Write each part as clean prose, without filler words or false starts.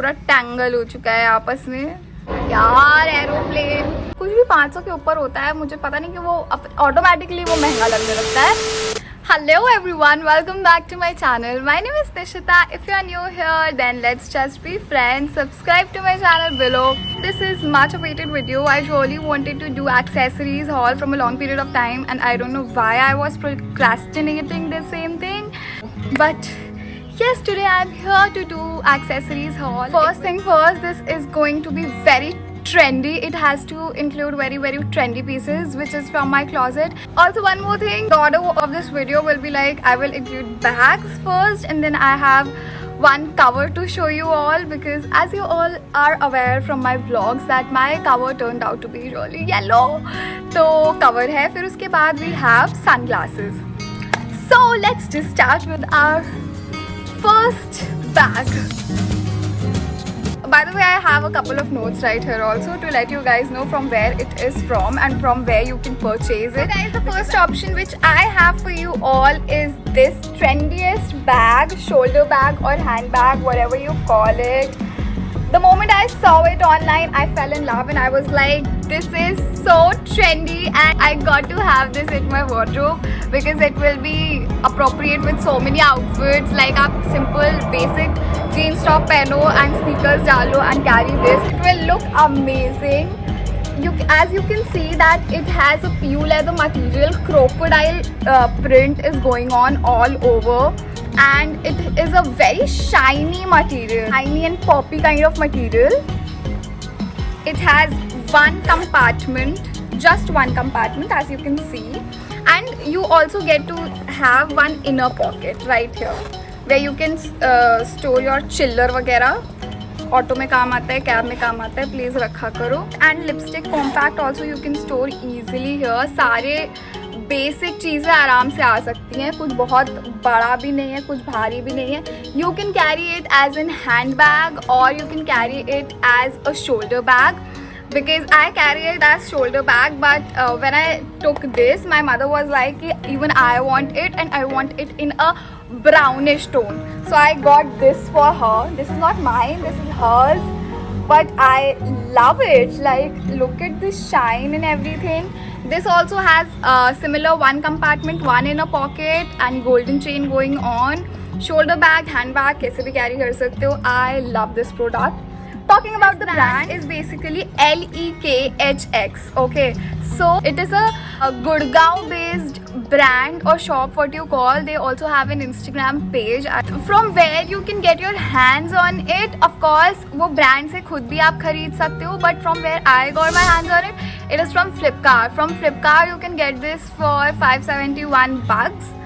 पूरा टैंगल हो चुका है आपस में यार। एरोप्लेन कुछ भी 500 के ऊपर होता है, मुझे पता नहीं कि वो ऑटोमेटिकली वो महंगा लगने लगता है। Hello everyone, welcome back to my channel. My name is Nishita. If you are new here, then let's just be friends. Subscribe to my channel below. This is much awaited video. I really wanted to do accessories haul from a long period of time, and I don't know why I was procrastinating the same thing. But yes, today I'm here to do accessories haul. First thing first, this is going to be very trendy. It has to include very trendy pieces which is from my closet. Also one more thing, the order of this video will be like I will include bags first and then I have one cover to show you all, because as you all are aware from my vlogs that my cover turned out to be really yellow. तो cover है, फिर उसके बाद we have sunglasses. So let's just start with our first bag. By the way, I have a couple of notes right here also to let you guys know from where it is from and from where you can purchase it. Guys, the first option which I have for you all is this trendiest bag, shoulder bag or handbag, whatever you call it. The moment I saw it online, I fell in love and I was like, this is so trendy and I got to have this in my wardrobe because it will be appropriate with so many outfits. Like आप simple basic jeans top पहनो and sneakers डालो and carry this. It will look amazing. As you can see that it has a PU leather material, crocodile print is going on all over. And it is a very shiny material, shiny and poppy kind of material. It has one compartment, just one compartment as you can see, and you also get to have one inner pocket right here where you can store your chiller वगैरह. Auto में काम आता है, cab में काम आता है, please रखा करो. And lipstick compact also you can store easily here. सारे बेसिक चीज़ें आराम से आ सकती हैं, कुछ बहुत बड़ा भी नहीं है, कुछ भारी भी नहीं है. You can carry it as an handbag और you can carry it as a shoulder bag. Because I carry it as shoulder bag, but when I took this, my mother was like, even I want it and I want it in a brownish tone. So I got this for her. This is not mine, this is hers. But I love it. Like, look at the shine and everything. This also has similar one compartment, one in a pocket and golden chain going on. Shoulder bag, handbag, कैसे भी carry कर सकते हो. I love this product. Talking about the brand is basically LEKHX. Okay, so it is a Gurgaon based brand or shop, what you call. They also have an Instagram page from where you can get your hands on it. Of course वो brand से खुद भी आप खरीद सकते हो, but from where I got my hands on it, it is from Flipkart. From Flipkart you can get this for 571 bucks.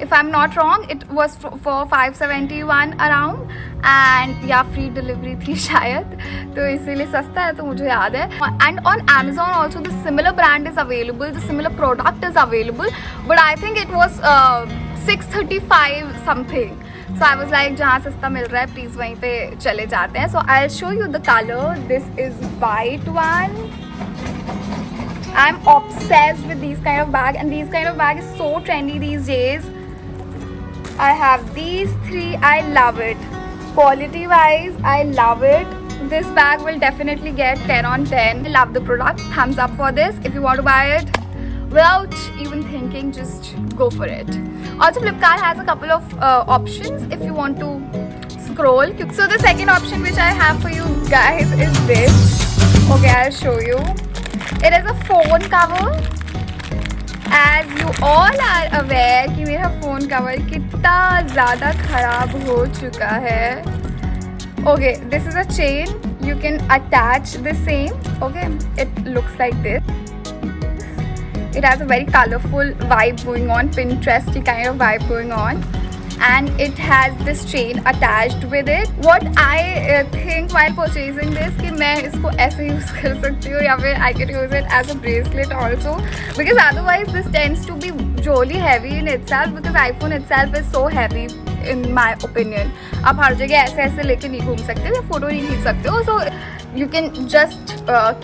If I'm not wrong, it was for 571 around, and या free delivery थी शायद, तो इसीलिए सस्ता है, तो मुझे याद है. And on Amazon also the similar brand is available, the similar product is available, but I think it was 635 something. So I was like, जहाँ सस्ता मिल रहा है प्लीज़ वहीं पे चले जाते हैं. So I'll show you the color. This is white one. I'm obsessed with these kind of bag, and these kind of bag is so trendy these days. I have these three. I love it. Quality wise, I love it. This bag will definitely get 10 on 10. I love the product. Thumbs up for this. If you want to buy it without even thinking, just go for it. Also, Flipkart has a couple of options if you want to scroll. So the second option which I have for you guys is this. Okay, I'll show you. It is a phone cover. As you all are aware कि मेरा phone cover कितना ज़्यादा ख़राब हो चुका है. Okay, this is a chain. You can attach the same. Okay, it looks like this. It has a very colorful vibe going on, Pinteresty kind of vibe going on. And it has this chain attached with it. What I think while purchasing this कि मैं इसको ऐसे use कर सकती हूँ या फिर I can use it as a bracelet also, because otherwise this tends to be really heavy in itself, because iPhone itself is so heavy in my opinion. आप हर जगह ऐसे ऐसे लेके नहीं घूम सकते हो या फोटो नहीं खींच सकते हो. So you can just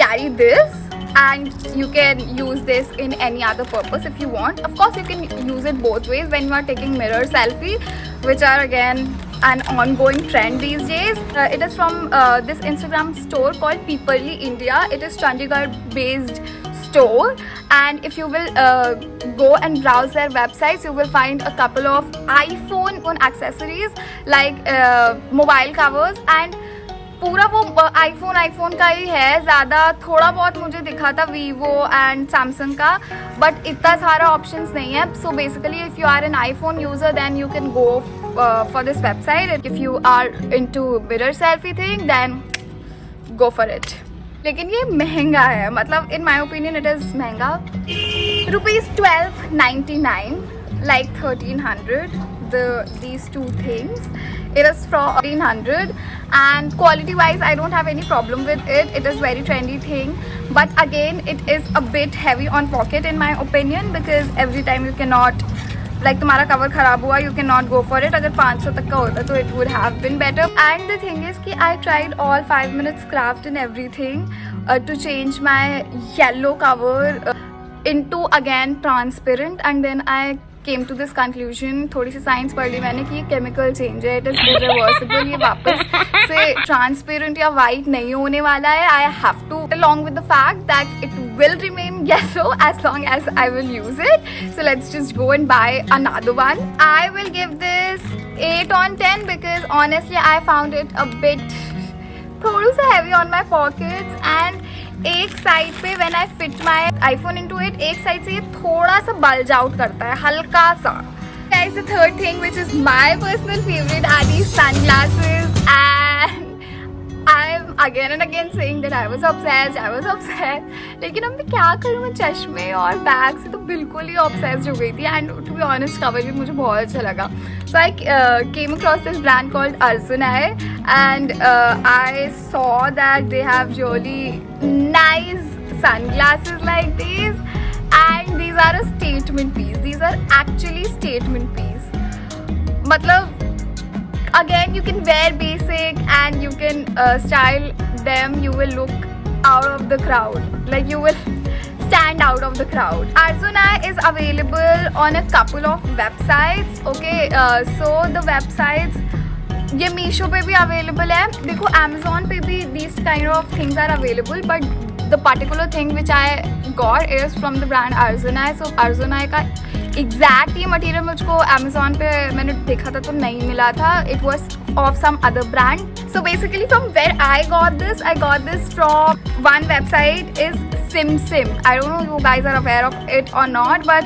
carry this and you can use this in any other purpose if you want. Of course you can use it both ways when you are taking mirror selfie, which are again an ongoing trend these days. It is from this Instagram store called Peoply India. It is Chandigarh based store, and if you will go and browse their websites, you will find a couple of iPhone accessories like mobile covers, and पूरा वो iPhone का ही है. ज़्यादा थोड़ा बहुत मुझे दिखा था वीवो एंड सैमसंग का, बट इतना सारा ऑप्शंस नहीं है. So basically if you are an iPhone user then you can go for this website. If you are into mirror selfie thing then go for it. लेकिन ये महंगा है, मतलब in my opinion it is महंगा. ₹1299, like 1300. These two things, it is from 1300, and quality wise I don't have any problem with it. It is very trendy thing, but again it is a bit heavy on pocket in my opinion, because every time you cannot, like तुम्हारा cover खराब हुआ, you cannot go for it. अगर 500 तक का होता तो it would have been better. And the thing is कि I tried all 5 minutes craft and everything to change my yellow cover into again transparent, and then I came to this conclusion. थोड़ी सी science पढ़ ली मैंने कि ये chemical change है, it is irreversible. ये वापस से ट्रांसपेरेंट या वाइट नहीं होने वाला है. I have to along with the fact that it will remain yellow as long as I will use it. So let's just go and buy another one. I will give this 8 on 10 because honestly I found it a bit थोड़ा सा heavy on my pockets, and एक side पे when I fit my iPhone into it, एक side से ये थोड़ा सा bulge out करता है, हल्का सा. Guys, the third thing which is my personal favorite are these sunglasses, and I'm again and again saying that I was obsessed. लेकिन अब मैं क्या करूँ, मैं चश्मे और बैग से तो बिल्कुल ही obsessed हो गई थी. And to be honest cover भी मुझे बहुत अच्छा लगा. So I came across this brand called Arjunai, and I saw that they have really nice sunglasses like these, and these are a statement piece. These are actually statement piece. मतलब again you can wear basic and you can style them. You will look out of the crowd, like you will stand out of the crowd. Arjunai is available on a couple of websites. Okay, so the websites, ये मीशो पे भी available है. देखो Amazon पे भी these kind of things are available, but the particular thing which I got is from the brand Arjunai. So Arjunai का exact ये material मुझको अमेजोन पे मैंने देखा था तो नहीं मिला था. It was of some other brand. So basically from where I got this from one website is sim. I don't know you guys are aware of it और नॉट, बट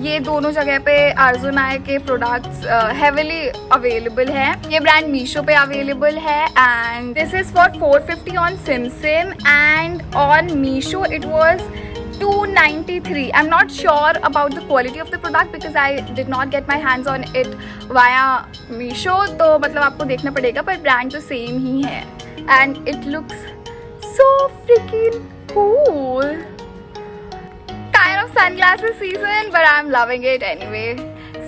ये दोनों जगह पे अर्जुनाई के प्रोडक्ट्स हेविली अवेलेबल है. ये brand Meesho पे available है, and this is for 450 on SIM, and on Meesho it was $293. I'm not sure about the quality of the product because I did not get my hands on it via Meesho. तो मतलब आपको देखना पड़ेगा, पर brand तो same ही है. And it looks so freaking cool. Kind of sunglasses season, but I'm loving it anyway.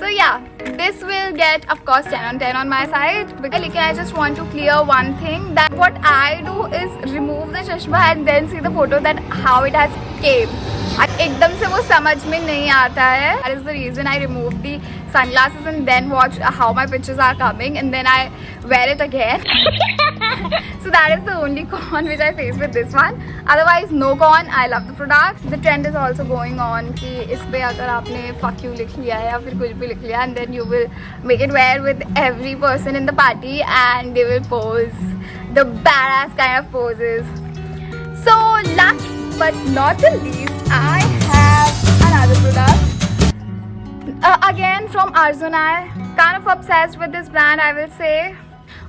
So yeah, this will get of course 10 on 10 on my side. But I just want to clear one thing, that what I do is remove the chashma and then see the photo that how it has came. एकदम से वो समझ में नहीं आता है. That is the reason I remove the sunglasses and then watch how my pictures are coming and then I wear it again. So that is the only con which I face with this one. Otherwise no con. I love the product. The trend is also going on कि इस पे अगर आपने fuck you लिख लिया या फिर कुछ भी लिख लिया, and then you will make it wear with every person in the party and they will pose the badass kind of poses. So last but not the least, I have another product. Again from Arjunai. Kind of obsessed with this brand, I will say.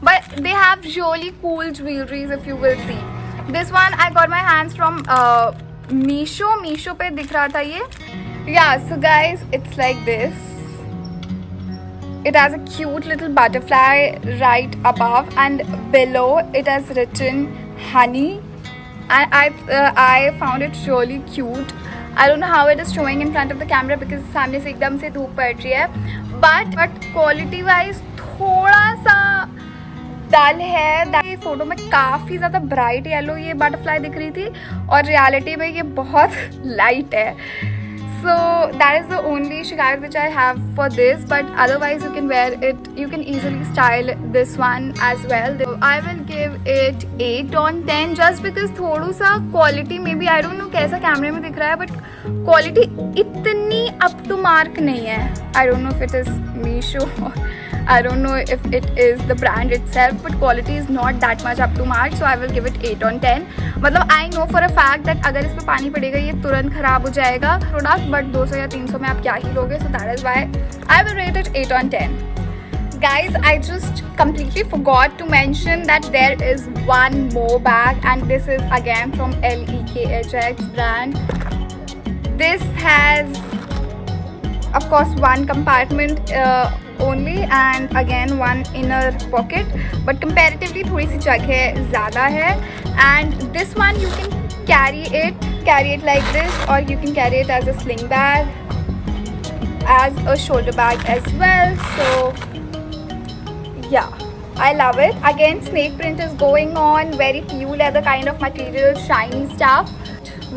But they have really cool jewelries if you will see. This one I got my hands from Meesho. Meesho पे दिख रहा था ये. Yeah, so guys, it's like this. It has a cute little butterfly right above, and below it has written honey. And I found it really cute. I don't know how it is showing in front of the camera because सामने से एकदम से धूप पड़ रही है. But quality wise थोड़ा सा डल है. ये फोटो में काफ़ी ज़्यादा ब्राइट येलो ये बटरफ्लाई दिख रही थी और रियलिटी में ये बहुत लाइट है. So that is the only shikayat which I have for this, but otherwise you can wear it, you can easily style this one as well. So I will give it 8 on 10 just because थोड़ा सा quality में भी I don't know कैसा कैमरे में दिख रहा है, but quality इतनी up to mark नहीं है. I don't know if it is Meesho or I don't know if it is the brand itself, but quality is not that much up to mark, so I will give it 8 on 10. मतलब I know for a fact that अगर इस पे पानी पड़ेगा ये तुरंत ख़राब हो जाएगा प्रोडक्ट, बट 200 या 300 में आप क्या ही लोगे, so that is why I will rate it 8 on 10. Guys, I just completely forgot to mention that there is one more bag, and this is again from LEKHX brand. This has, of course, one compartment only, and again one inner pocket, but comparatively थोड़ी सी जगह ज़्यादा है. And this one you can carry it like this, or you can carry it as a sling bag, as a shoulder bag as well. So yeah, I love it. Again, snake print is going on, very PU leather kind of material, shiny stuff,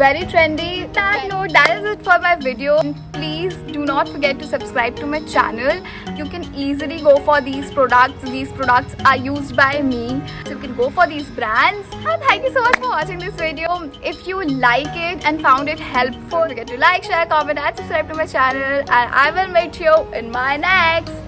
very trendy. That note, that is it for my video. Please do not forget to subscribe to my channel. You can easily go for these products. These products are used by me, so you can go for these brands. And thank you so much for watching this video. If you like it and found it helpful, don't forget to like, share, comment and subscribe to my channel, and I will meet you in my next